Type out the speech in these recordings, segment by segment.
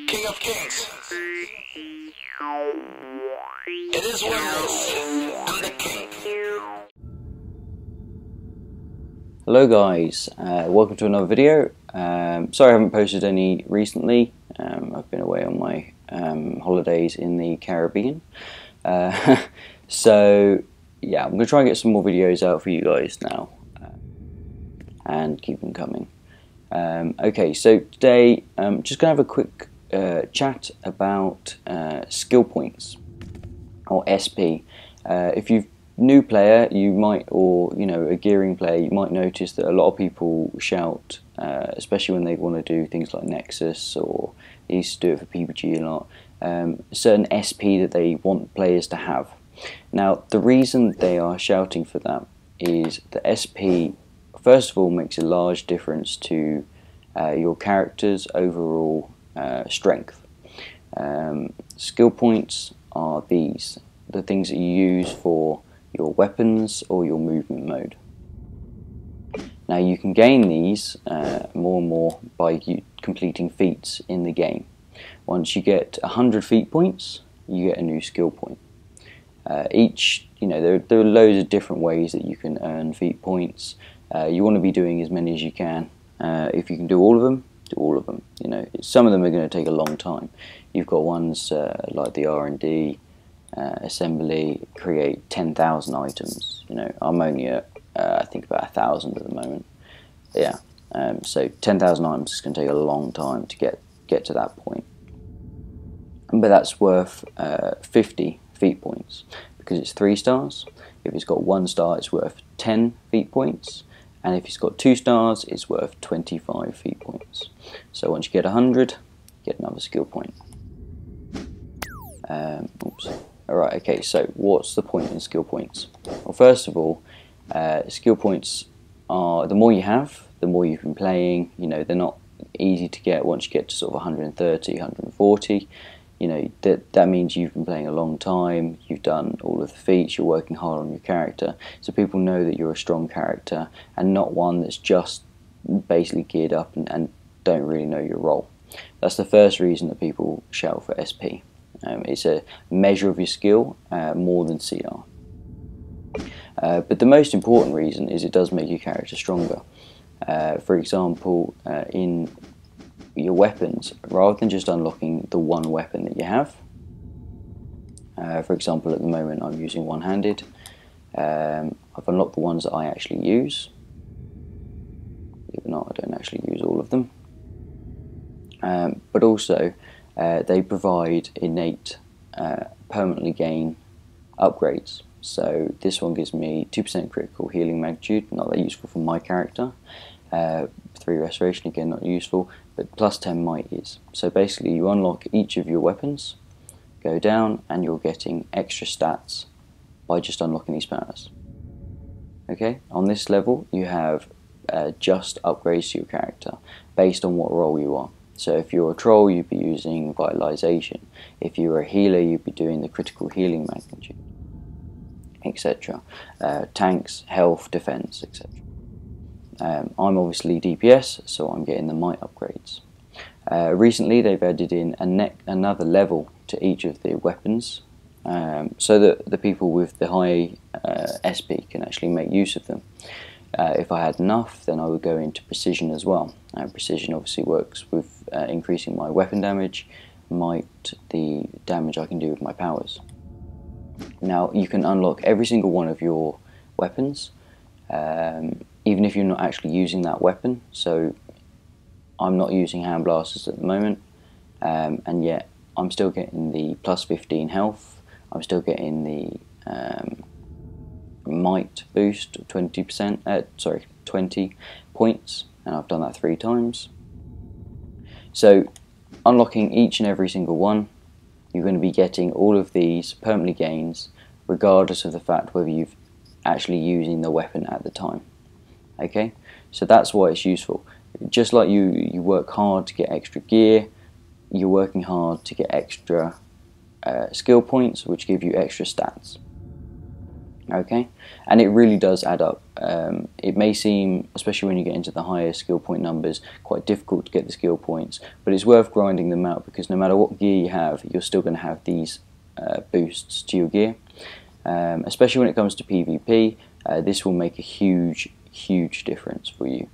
King of Kings. It is what it is. I'm the king. Hello guys, welcome to another video. Sorry I haven't posted any recently. I've been away on my holidays in the Caribbean. So yeah, I'm going to try and get some more videos out for you guys now and keep them coming. Okay, so today I'm just going to have a quick chat about skill points, or SP. If you're a new player, you might, or a gearing player, you might notice that a lot of people shout, especially when they want to do things like Nexus, or they used to do it for PPG a lot, certain SP that they want players to have. Now, the reason they are shouting for that is the SP, first of all, makes a large difference to your character's overall strength. Skill points are the things that you use for your weapons or your movement mode. Now you can gain these more and more by completing feats in the game. Once you get 100 feat points, you get a new skill point. There are loads of different ways that you can earn feat points. You want to be doing as many as you can. If you can do all of them, do all of them. Some of them are going to take a long time. You've got ones like the R&D, assembly, create 10,000 items. I'm only at I think about 1,000 at the moment. Yeah, so 10,000 items is going to take a long time to get to that point. But that's worth 50 feat points because it's 3 stars. If it's got 1 star, it's worth 10 feat points. And if it's got 2 stars, it's worth 25 feat points. So once you get 100, you get another skill point. Oops. Alright, okay, so what's the point in skill points? Well, first of all, skill points are, the more you have, the more you've been playing. They're not easy to get once you get to sort of 130, 140. That means you've been playing a long time, you've done all of the feats, you're working hard on your character, so people know that you're a strong character and not one that's just basically geared up and don't really know your role. That's the first reason that people shout for SP. It's a measure of your skill more than CR. But the most important reason is it does make your character stronger. For example, in your weapons, rather than just unlocking the one weapon that you have, for example at the moment I'm using one-handed, I've unlocked the ones that I actually use. Believe it or not, I don't actually use all of them, but also they provide innate permanently gain upgrades. So this one gives me 2% critical healing magnitude, not that useful for my character. 3 restoration, again not useful, but plus 10 might is. So basically you unlock each of your weapons, go down, and you're getting extra stats by just unlocking these powers. Okay, on this level you have just upgrades to your character based on what role you are. So if you're a troll, you'd be using vitalization. If you're a healer, you'd be doing the critical healing magnitude, etc. Tanks, health, defense, etc. I'm obviously DPS, so I'm getting the might upgrades. Recently they've added in another level to each of the weapons, so that the people with the high SP can actually make use of them. If I had enough, then I would go into precision as well. Precision obviously works with increasing my weapon damage, might the damage I can do with my powers. Now you can unlock every single one of your weapons, even if you're not actually using that weapon. So I'm not using hand blasters at the moment, and yet I'm still getting the plus 15 health, I'm still getting the might boost 20%, 20 points, and I've done that 3 times. So unlocking each and every single one, you're going to be getting all of these permanently gains regardless of the fact whether you've actually using the weapon at the time. Okay, so that's why it's useful. Just like you work hard to get extra gear, you're working hard to get extra skill points, which give you extra stats. Okay, and it really does add up. It may seem, especially when you get into the higher skill point numbers, quite difficult to get the skill points, but it's worth grinding them out, because no matter what gear you have, you're still going to have these boosts to your gear. Especially when it comes to PvP, this will make a huge difference for you.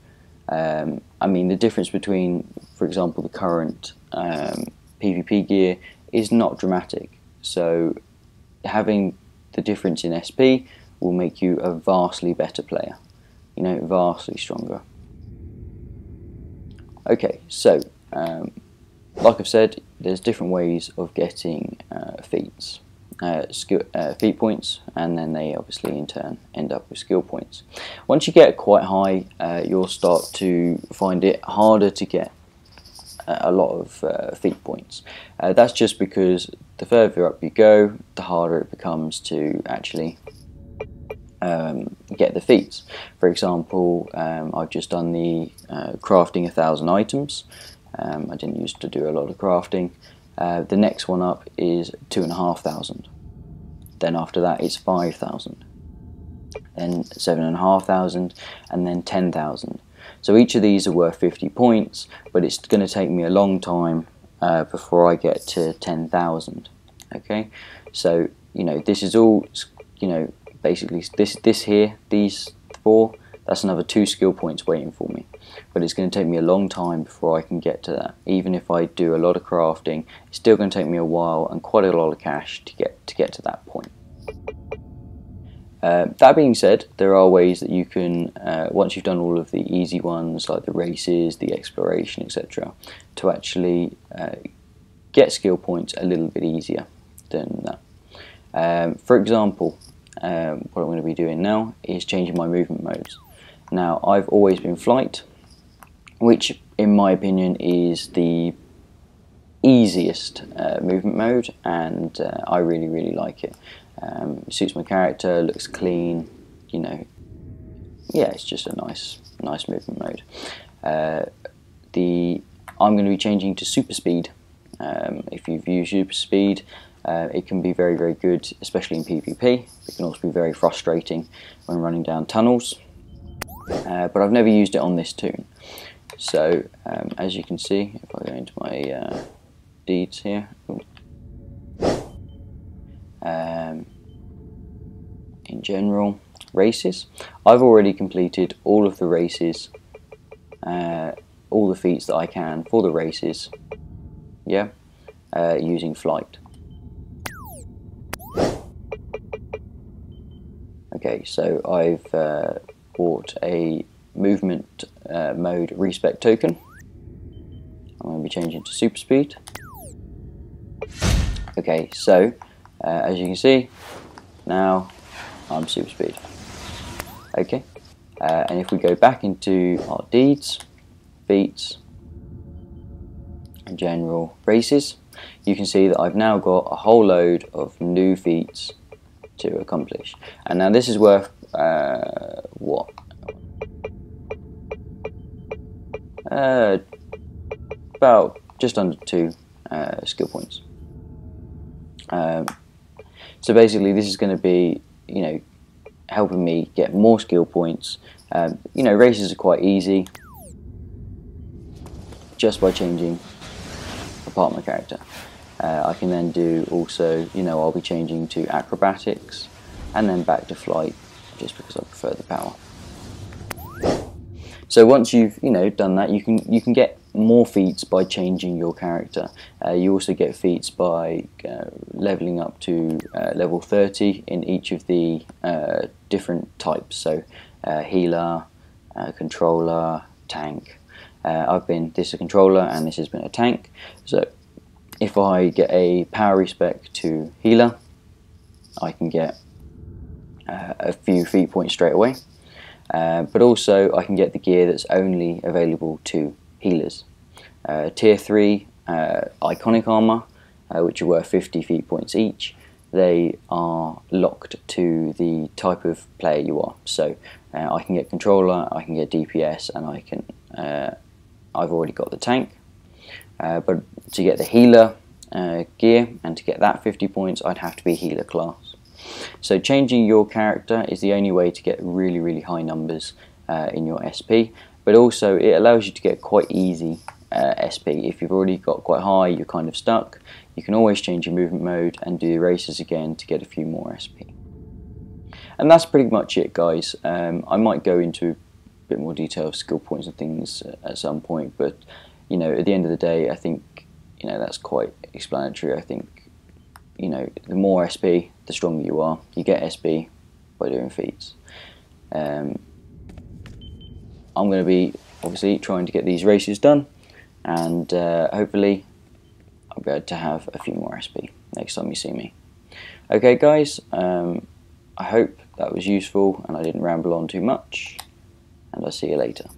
I mean, the difference between, for example, the current PvP gear is not dramatic, so having the difference in SP will make you a vastly better player, you know, vastly stronger. Okay, so like I've said, there's different ways of getting feats, feat points, and then they obviously in turn end up with skill points. Once you get quite high, you'll start to find it harder to get a lot of feat points. That's just because the further up you go, the harder it becomes to actually get the feats. For example, I've just done the crafting 1,000 items. I didn't used to do a lot of crafting. The next one up is 2,500. Then after that it's 5,000. Then 7,500, and then 10,000. So each of these are worth 50 points, but it's going to take me a long time before I get to 10,000. Okay, so you know, this is all, you know, basically this here, these 4, that's another 2 skill points waiting for me. But it's going to take me a long time before I can get to that. Even if I do a lot of crafting, it's still going to take me a while and quite a lot of cash to get to that point. That being said, there are ways that you can, once you've done all of the easy ones like the races, the exploration, etc., to actually get skill points a little bit easier than that. For example, what I'm going to be doing now is changing my movement modes. Now, I've always been flight, which in my opinion is the easiest movement mode, and I really like it. It suits my character, looks clean, you know, yeah, it's just a nice movement mode. I'm going to be changing to super speed. If you've used super speed, it can be very good, especially in PvP. It can also be very frustrating when running down tunnels, but I've never used it on this toon. So as you can see, if I go into my deeds here, in general, races, I've already completed all of the races, all the feats that I can for the races, yeah, using flight. Okay, so I've bought a movement mode respec token. I'm going to be changing to super speed. Okay, so as you can see, now I'm super speed. Okay, and if we go back into our deeds, feats, and general races, you can see that I've now got a whole load of new feats to accomplish. And now this is worth what? About just under 2 skill points. So basically this is going to be, you know, helping me get more skill points. You know, races are quite easy just by changing a part of my character. I can then do also, you know, I'll be changing to acrobatics and then back to flight, just because I prefer the power. So once you've, you know, done that, you can get more feats by changing your character. You also get feats by leveling up to level 30 in each of the different types. So healer, controller, tank. This is a controller and this has been a tank. So if I get a power respec to healer, I can get a few feat points straight away. But also I can get the gear that's only available to healers. Tier 3 iconic armor, which are worth 50 feat points each. They are locked to the type of player you are. So I can get controller, I can get DPS, and I can. I've already got the tank. But to get the healer gear and to get that 50 points, I'd have to be healer class. So changing your character is the only way to get really high numbers in your SP, but also it allows you to get quite easy SP. If you've already got quite high, you're kind of stuck, you can always change your movement mode and do the races again to get a few more SP. And that's pretty much it, guys. I might go into a bit more detail of skill points and things at some point, but you know, at the end of the day, I think, you know, that's quite explanatory. I think, you know, the more SP, the stronger you are. You get SP by doing feats. I'm going to be obviously trying to get these races done, and hopefully I'll be able to have a few more SP next time you see me. Okay guys, I hope that was useful and I didn't ramble on too much, and I'll see you later.